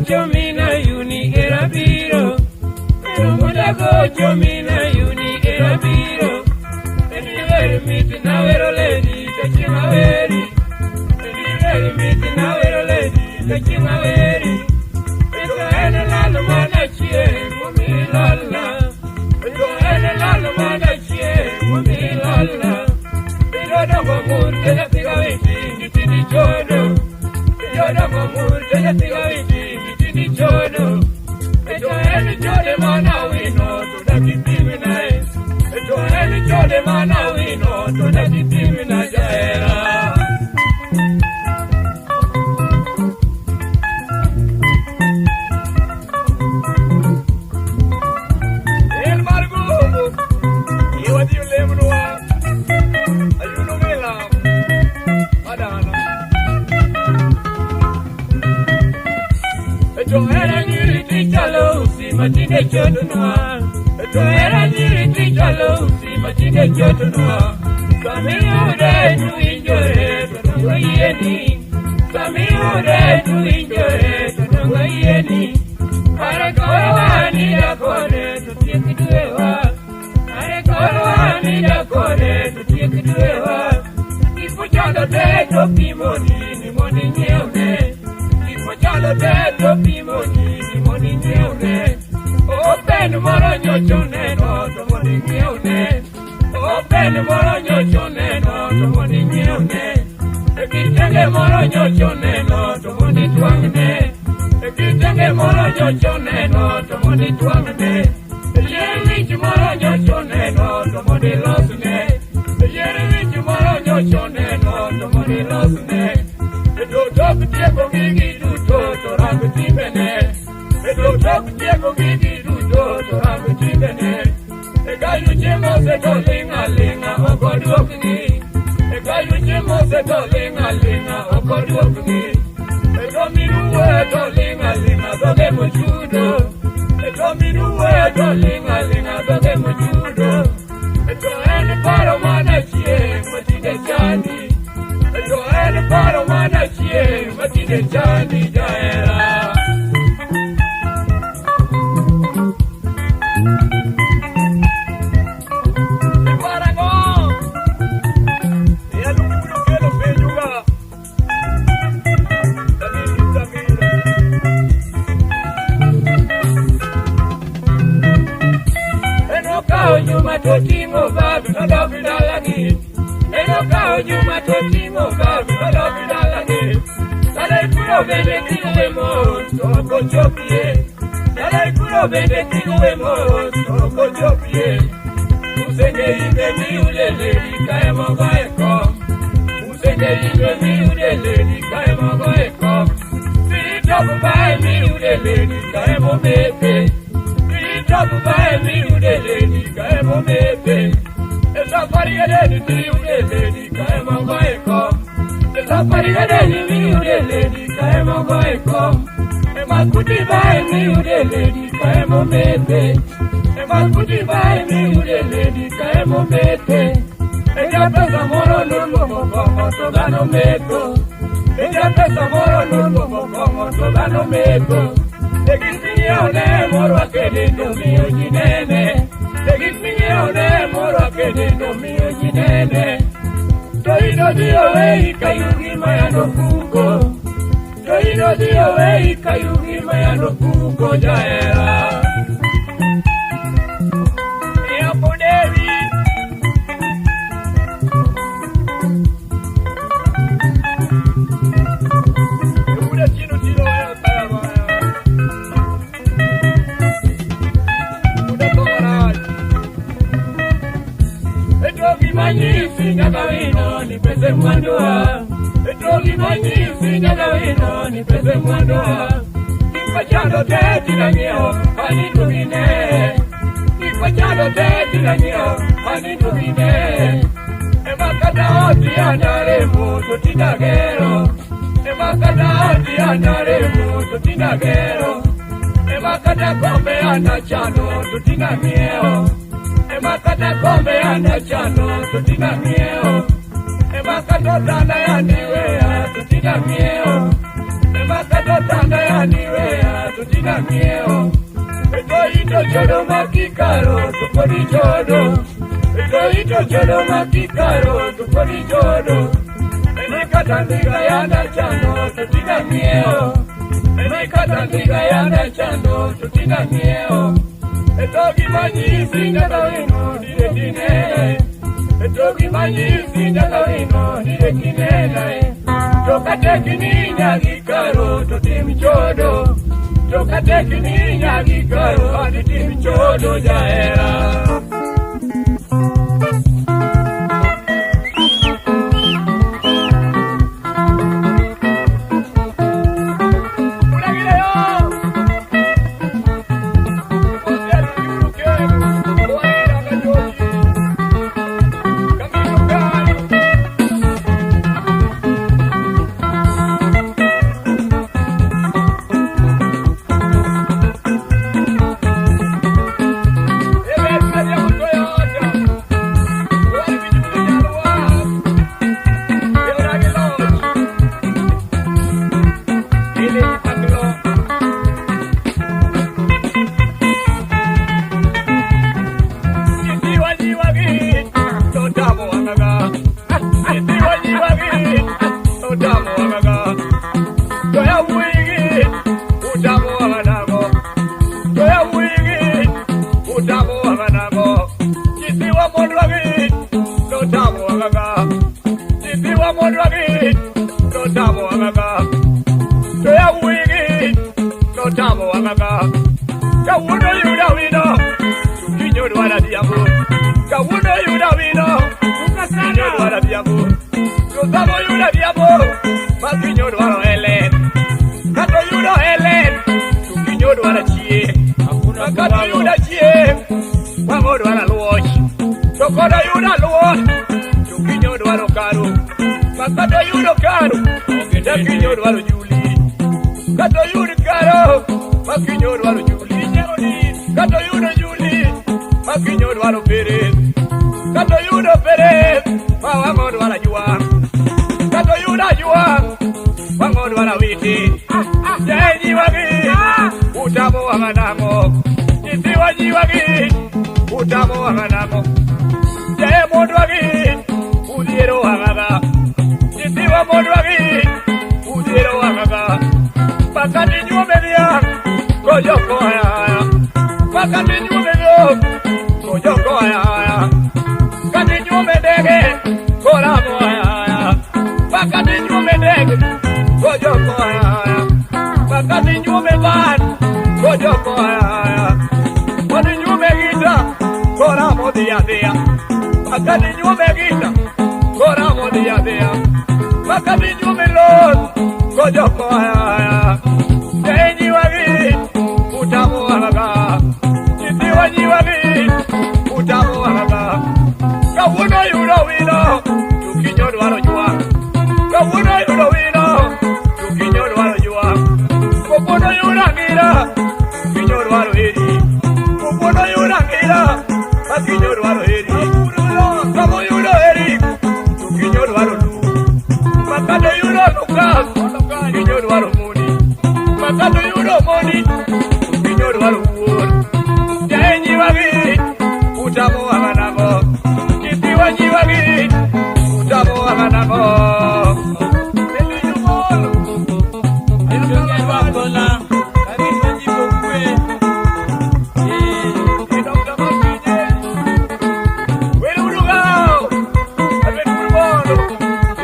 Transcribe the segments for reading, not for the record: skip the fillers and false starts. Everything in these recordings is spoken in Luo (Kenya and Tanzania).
chomina yuni erabiro. Modago chomina yuni erabiro. Very meet now, lady, the Chimaveri. Very meet now, lady, the Chimaveri. It's a Lala cheer, Mummy Lala. It's a Lala cheer, Mummy Lala. It's a Moon, the Tigaviti, it's in the Jodo. It's a Moon, the Tigaviti, it's in the Jodo. It's a Jodemana, we know, to the Kitimina. Any jolly man we know to the Timina Jaira. El Margo, you are the Lemroa, Ayunomela, Madana. Joanna, you teacher, see Matina Jodanoa. Era nyiri tijalo si matinde jotunwa. Sami ure tu injore tunwa yeni. Sami ure tu injore tunwa yeni. Are korwani yakone tutiekiduewa. Are korwani yakone tutiekiduewa. Ipo chalo teto pimoni ni moni nyeune. Ipo chalo teto pimoni ni moni nyeune. Open moro nyochone no to moni nyeune. Open moro nyochone no to moni nyeune. Ekitenge moro nyochone no to moni twangne. Ekitenge moro nyochone no to moni twangne. Yerich moro nyochone no to moni losne. Yerich moro nyochone no to moni losne. Do top tieko gigi do to rangu tibene. Do top tieko gigi to have a chicken. A guy you jimmo said, linga, or God walking. A guy you jimmo said, linga, or God walking. A domino word, linga, the game of judo. A domino word, linga, the game of judo. A joanna paramana cheer, what did a johnny? A joanna paramana cheer, what did a johnny, Diana? Totimo babu no love dalani. Eno kao nyuma totimo babu no love dalani. Salai kuro bende kiwe mo toko chopie. Salai kuro bende kiwe mo toko chopie. Usende inde mi ulele kae mogo eko. Usende inde mi ulele kae mogo eko. Sitobu bae mi ulele kae mo bebe. Sitobu bae mi ulele kae mo bebe. Esa parigade ni ulele kae mogo eko. Esa parigade ni ulele kae mogo eko. Ema kuti bae mi ulele kae mo bebe. Ema kuti bae mi ulele kae mo bebe. Ella pesa moro nungo como togano meko. Ella pesa moro nungo como togano meko. Egisione moro akede no mio jinene. Egisione moro akede no mio jinene. Toino dio ei kayugi maya no kuko. Toino dio ei kayugi maya no kuko jaera. Io podevi Nyagawino ni pese mwandoa. Etogi manyifi nyagawino ni pese mwandoa. Kipachado teti na nyeo hani tugine. Kipachado teti na nyeo hani tugine. Emakata oti anaremu tutindagero. Emakata oti anaremu tutindagero. Emakata kombe anachano tutindamieo. Emakata kombe anachano tutindamieo. Emakata tanda ya niwea tutindamieo. Emakata tanda ya niwea mieo. Ito chodo makikaro to podi chodo. Ito chodo makikaro to podi chodo. Mekatandika yanda chando to tina mieo. Mekatandika yanda chando to tina mieo. Etogi manyi singa tawino dire kinene. Etogi manyi singa tawino dire kinene. Tokate kini nyagi karo to tim chodo. Tokate kini nyagi karo adi tim chodo jaera.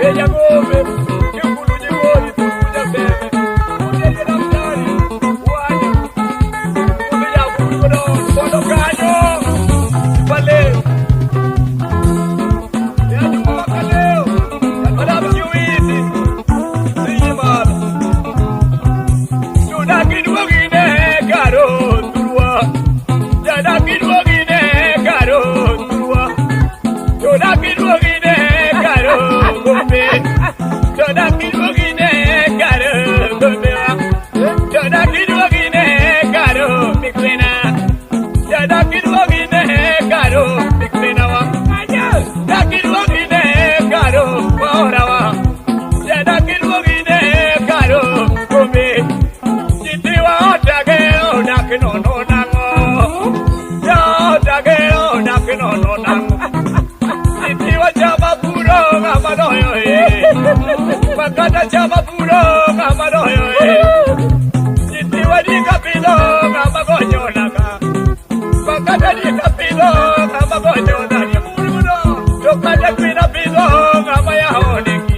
Ella come, che un culo di voi. Bakata chama puro ngama doyo Jitiwa di kapilo ngama gonyo naga Bakata di kapilo ngama gonyo nani Muro Dokata kwina pilo ngama ya honeki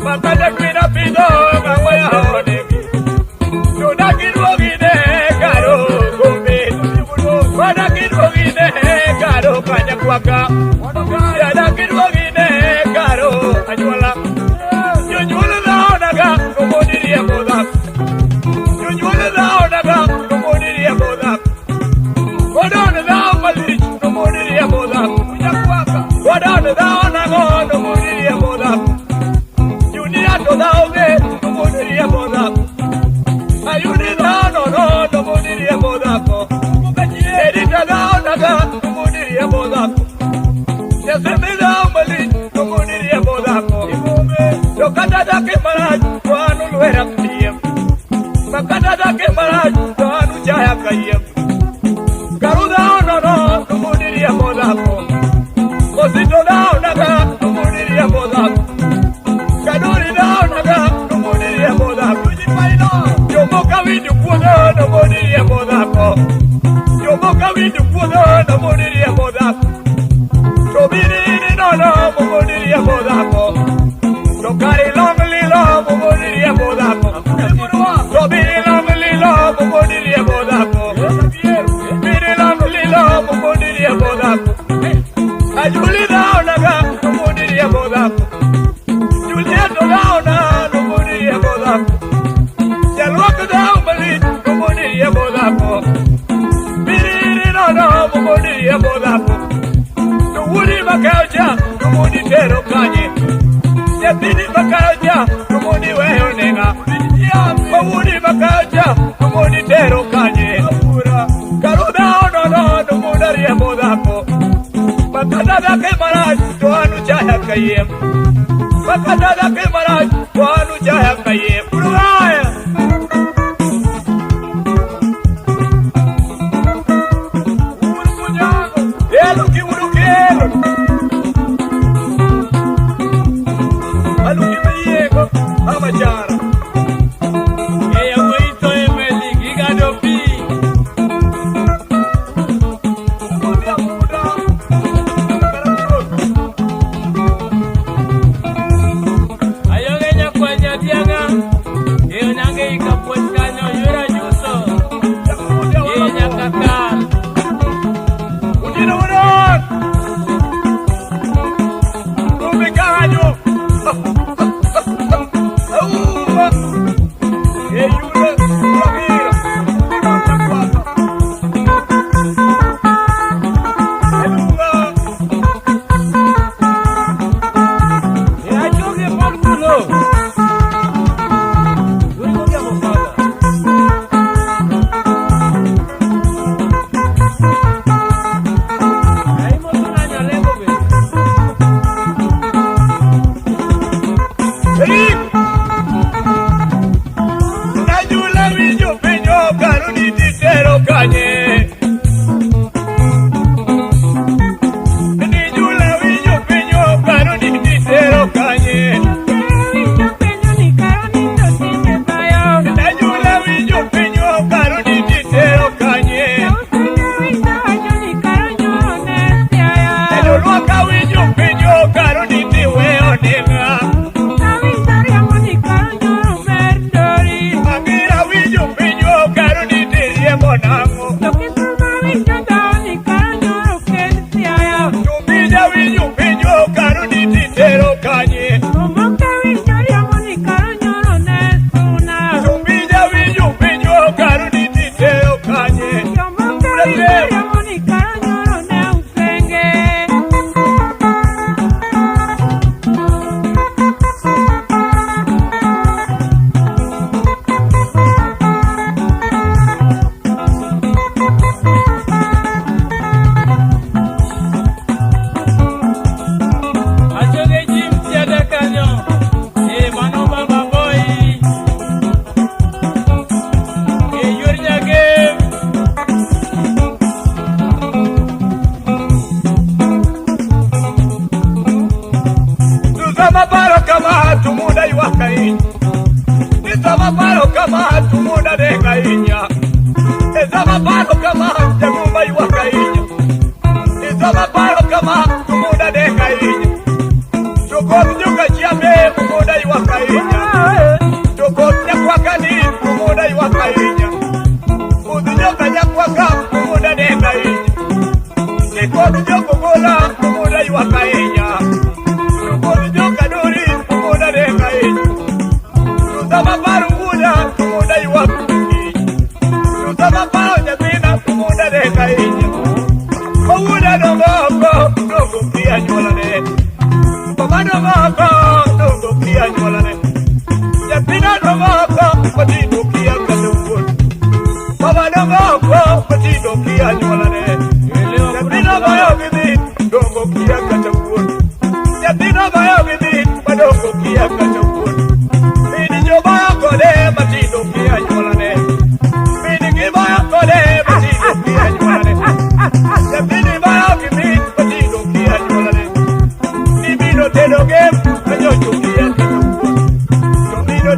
Bakata kwina pilo ngama ya honeki Tuna kirwagine karo gombe Wana kirwagine karo kanya kwaka Yana kirwagine karo ajuala Nyunyula naonaga kumudiriya boda Nyunyula naonaga kumudiriya boda Wadana naomali kumudiriya boda Wadana naonaga kumudiriya boda Yunia todaoge kumudiriya boda Ayuni naonaga kumudiriya boda Edita naonaga kumudiriya boda Yasemi naomali kumudiriya boda Dokata dake maraj tuanu luera kiyem Bakata dake maraj tuanu jaya kayem Garuda ono kumudiriya bodako Osito da onaga kumudiriya bodako Kaduri da onaga kumudiriya bodako Yomoka windu kuono kumudiriya bodako Yomoka windu kuono kumudiriya bodako Sobiri nono kumudiriya bodako Dokari long lilo mumudiriya bodako Sobiri long lilo mumudiriya bodako Biri long lilo mumudiriya bodako Ajuli daonaga mumudiriya bodako Julieto daona mumudiriya bodako Jalwaka daumali mumudiriya bodako Biri nono mumudiriya bodako Nuwuri makauja mumuditero kanye Yatini makaja, kumuni weyo nenga Mawuni makaja, kumuni tero kanye Karuda ono numudariya bodako Bakata dake maraj, tuanu jaya kayem Bakata dake maraj, tuanu jaya kayem Urugaya Urukunyago Eluki urukelo Amachara Eya moito emeli gigadopi Umudia muda Ayogenya kwa nyatianga Eyo nange ikaposkano yura juso Eya nyakakal Ujina unan Rubikanyo Oh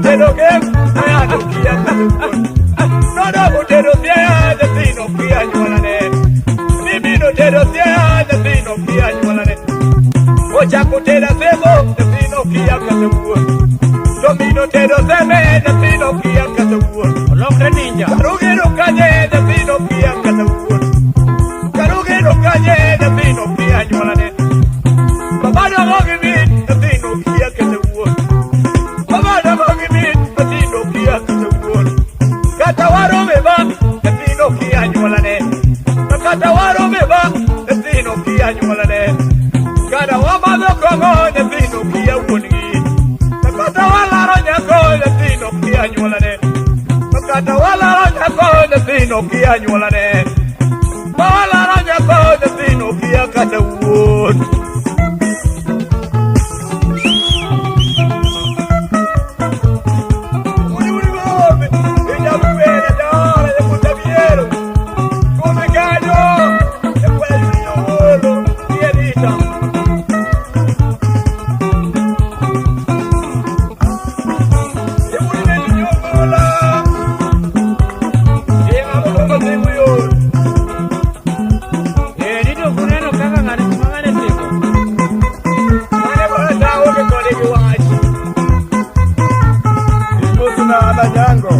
tedo game, I don't care. No, no, tedo there, the thing of the annual. Maybe no tedo there, the thing of the annual. O Jacotera Sebo, the thing of the annual. Domino tedo seme, the thing of the annual. Longer ninja. Rugero Calle, the thing of the annual. Carugero Calle, the thing of the annual. Baba don't give me the thing of the annual. Baba don't give me the thing of the annual. Catawaro meba, the thing of the annual. Catawaro meba, the thing of the annual. Catawama the Congo, the thing of the annual. Catawala Rajako, the thing of the annual. Catawala Rajako, the thing of the annual. Bala Rajako, the thing of the annual. Django.